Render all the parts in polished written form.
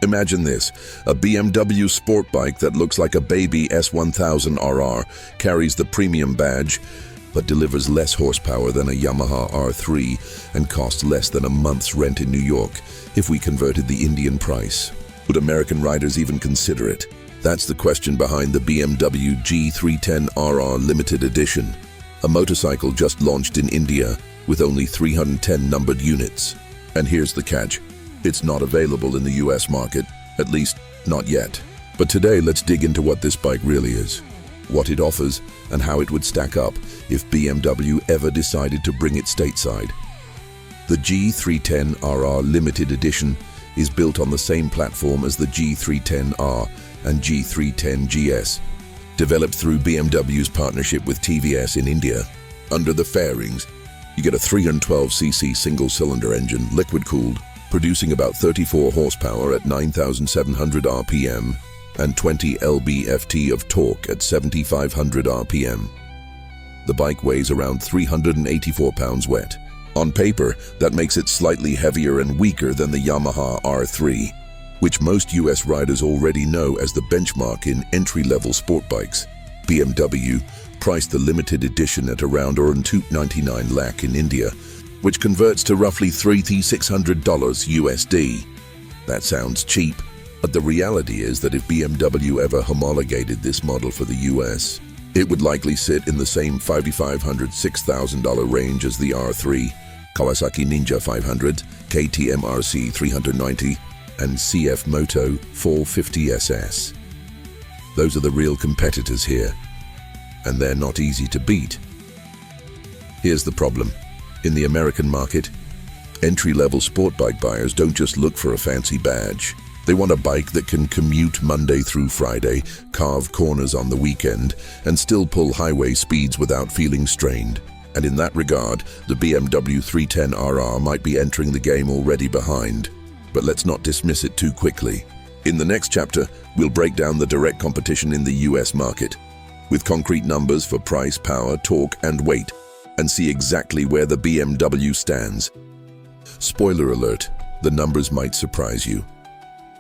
Imagine this, a BMW sport bike that looks like a baby S1000RR, carries the premium badge, but delivers less horsepower than a Yamaha R3 and costs less than a month's rent in New York if we converted the Indian price. Would American riders even consider it? That's the question behind the BMW G310RR Limited Edition, a motorcycle just launched in India with only 310 numbered units. And here's the catch. It's not available in the US market, at least not yet. But today let's dig into what this bike really is, what it offers, and how it would stack up if BMW ever decided to bring it stateside. The G310RR Limited Edition is built on the same platform as the G310R and G310GS, developed through BMW's partnership with TVS in India. Under the fairings, you get a 312cc single-cylinder engine, liquid-cooled, producing about 34 horsepower at 9,700 RPM and 20 lb-ft of torque at 7,500 RPM. The bike weighs around 384 pounds wet. On paper, that makes it slightly heavier and weaker than the Yamaha R3, which most US riders already know as the benchmark in entry-level sport bikes. BMW priced the limited edition at around 299 lakh in India, which converts to roughly $3,600 USD. That sounds cheap, but the reality is that if BMW ever homologated this model for the US, it would likely sit in the same $5,500 to $6,000 range as the R3, Kawasaki Ninja 500, KTM RC 390, and CFMOTO 450SS. Those are the real competitors here, and they're not easy to beat. Here's the problem. In the American market, entry-level sport bike buyers don't just look for a fancy badge. They want a bike that can commute Monday through Friday, carve corners on the weekend, and still pull highway speeds without feeling strained. And in that regard, the BMW 310RR might be entering the game already behind. But let's not dismiss it too quickly. In the next chapter, we'll break down the direct competition in the US market, with concrete numbers for price, power, torque, and weight, and see exactly where the BMW stands. Spoiler alert, the numbers might surprise you.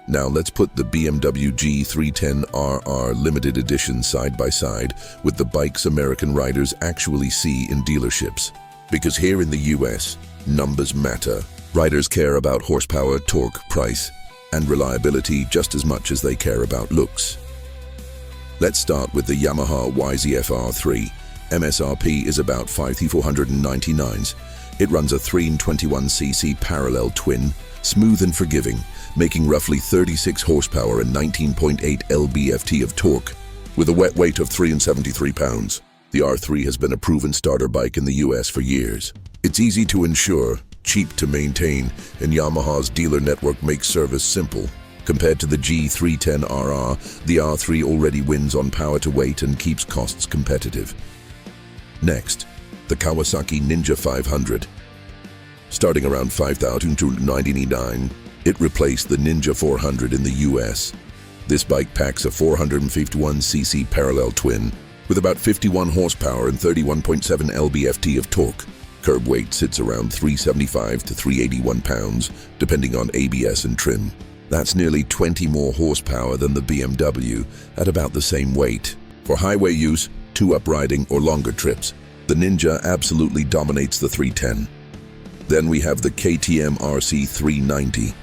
Now let's put the BMW G310RR Limited Edition side by side with the bikes American riders actually see in dealerships. Because here in the US, numbers matter. Riders care about horsepower, torque, price, and reliability just as much as they care about looks. Let's start with the Yamaha YZF R3. MSRP is about $5,499. It runs a 321cc parallel twin, smooth and forgiving, making roughly 36 horsepower and 19.8 lb-ft of torque, with a wet weight of 373 pounds. The R3 has been a proven starter bike in the US for years. It's easy to insure, cheap to maintain, and Yamaha's dealer network makes service simple. Compared to the G310RR, the R3 already wins on power to weight and keeps costs competitive. Next, the Kawasaki Ninja 500. Starting around $5,299, it replaced the Ninja 400 in the US. This bike packs a 451cc parallel twin with about 51 horsepower and 31.7 lb-ft of torque. Curb weight sits around 375 to 381 pounds, depending on ABS and trim. That's nearly 20 more horsepower than the BMW at about the same weight. For highway use, two-up riding, or longer trips, the Ninja absolutely dominates the 310. Then we have the KTM RC 390.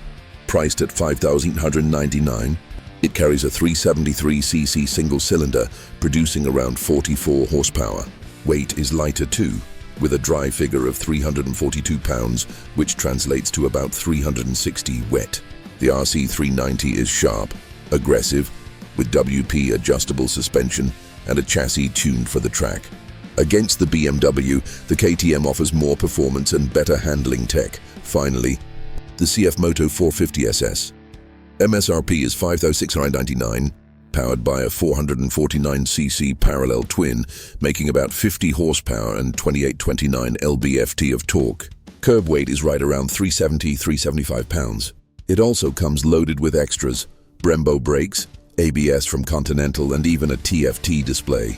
Priced at $5,899, it carries a 373cc single-cylinder, producing around 44 horsepower. Weight is lighter too, with a dry figure of 342 pounds, which translates to about 360 wet. The RC 390 is sharp, aggressive, with WP adjustable suspension and a chassis tuned for the track. Against the BMW, the KTM offers more performance and better handling tech. Finally, the CFMOTO 450SS. MSRP is $5,699, powered by a 449cc parallel twin, making about 50 horsepower and 28-29 lb-ft of torque. Curb weight is right around 370-375 pounds. It also comes loaded with extras, Brembo brakes, ABS from Continental, and even a TFT display.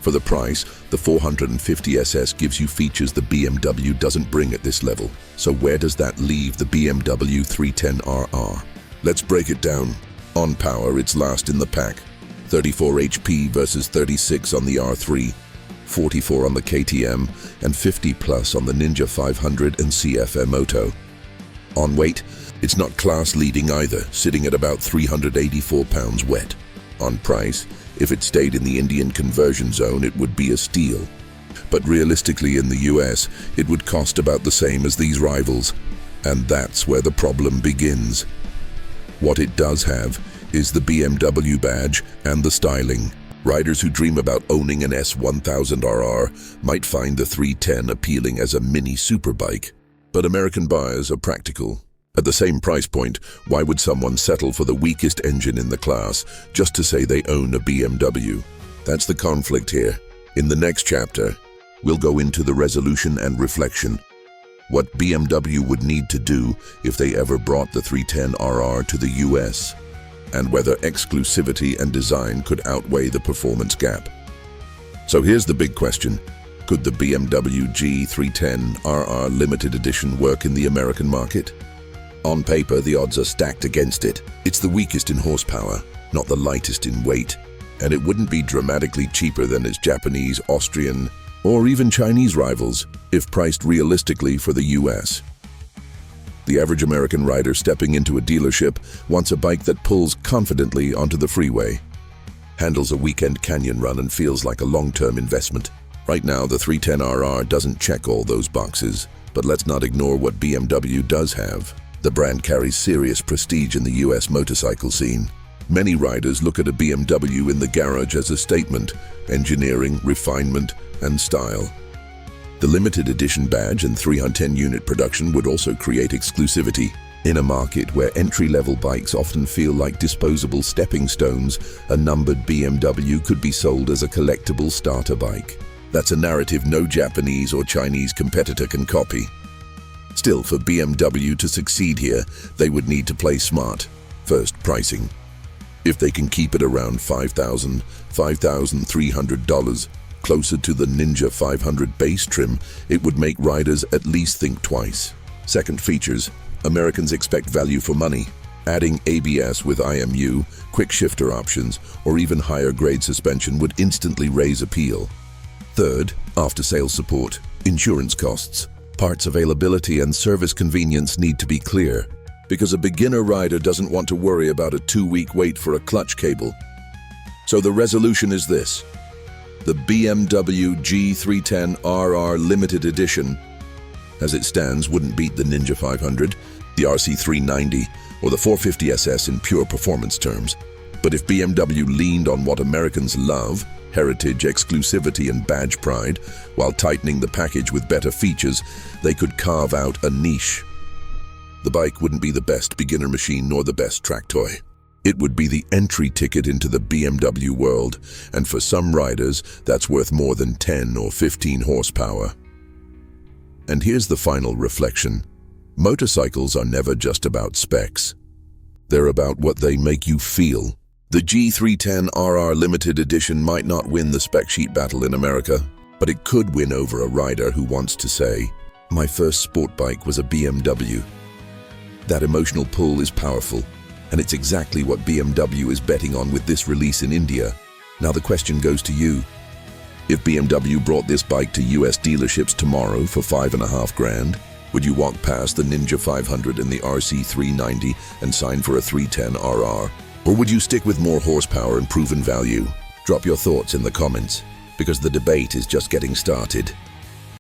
For the price, the 450SS gives you features the BMW doesn't bring at this level. So where does that leave the BMW 310RR? Let's break it down. On power, it's last in the pack. 34 HP versus 36 on the R3, 44 on the KTM, and 50 plus on the Ninja 500 and CFMOTO. On weight, it's not class-leading either, sitting at about 384 pounds wet. On price, if it stayed in the Indian conversion zone, it would be a steal. But realistically in the US, it would cost about the same as these rivals. And that's where the problem begins. What it does have is the BMW badge and the styling. Riders who dream about owning an S1000RR might find the 310 appealing as a mini superbike. But American buyers are practical. At the same price point, why would someone settle for the weakest engine in the class just to say they own a BMW? That's the conflict here. In the next chapter, we'll go into the resolution and reflection. What BMW would need to do if they ever brought the 310RR to the US, and whether exclusivity and design could outweigh the performance gap. So here's the big question. Could the BMW G 310RR limited edition work in the American market? On paper, the odds are stacked against it. It's the weakest in horsepower, not the lightest in weight, and it wouldn't be dramatically cheaper than its Japanese, Austrian, or even Chinese rivals if priced realistically for the US. The average American rider stepping into a dealership wants a bike that pulls confidently onto the freeway, handles a weekend canyon run, and feels like a long-term investment. Right now, the 310RR doesn't check all those boxes, but let's not ignore what BMW does have. The brand carries serious prestige in the US motorcycle scene. Many riders look at a BMW in the garage as a statement: engineering, refinement, and style. The limited edition badge and 310-unit production would also create exclusivity. In a market where entry-level bikes often feel like disposable stepping stones, a numbered BMW could be sold as a collectible starter bike. That's a narrative no Japanese or Chinese competitor can copy. Still, for BMW to succeed here, they would need to play smart. First, pricing. If they can keep it around $5,000, $5,300, closer to the Ninja 500 base trim, it would make riders at least think twice. Second, features. Americans expect value for money. Adding ABS with IMU, quick shifter options, or even higher grade suspension would instantly raise appeal. Third, after-sales support. Insurance costs, parts availability, and service convenience need to be clear, because a beginner rider doesn't want to worry about a 2-week wait for a clutch cable. So the resolution is this. The BMW G 310RR Limited Edition, as it stands, wouldn't beat the Ninja 500, the RC 390, or the 450SS in pure performance terms. But if BMW leaned on what Americans love, heritage, exclusivity, and badge pride, while tightening the package with better features, they could carve out a niche. The bike wouldn't be the best beginner machine nor the best track toy. It would be the entry ticket into the BMW world, and for some riders, that's worth more than 10 or 15 horsepower. And here's the final reflection. Motorcycles are never just about specs. They're about what they make you feel. The G310RR Limited Edition might not win the spec sheet battle in America, but it could win over a rider who wants to say, "My first sport bike was a BMW." That emotional pull is powerful, and it's exactly what BMW is betting on with this release in India. Now the question goes to you. If BMW brought this bike to US dealerships tomorrow for $5.5 grand, would you walk past the Ninja 500 and the RC 390 and sign for a 310RR? Or would you stick with more horsepower and proven value? Drop your thoughts in the comments, because the debate is just getting started.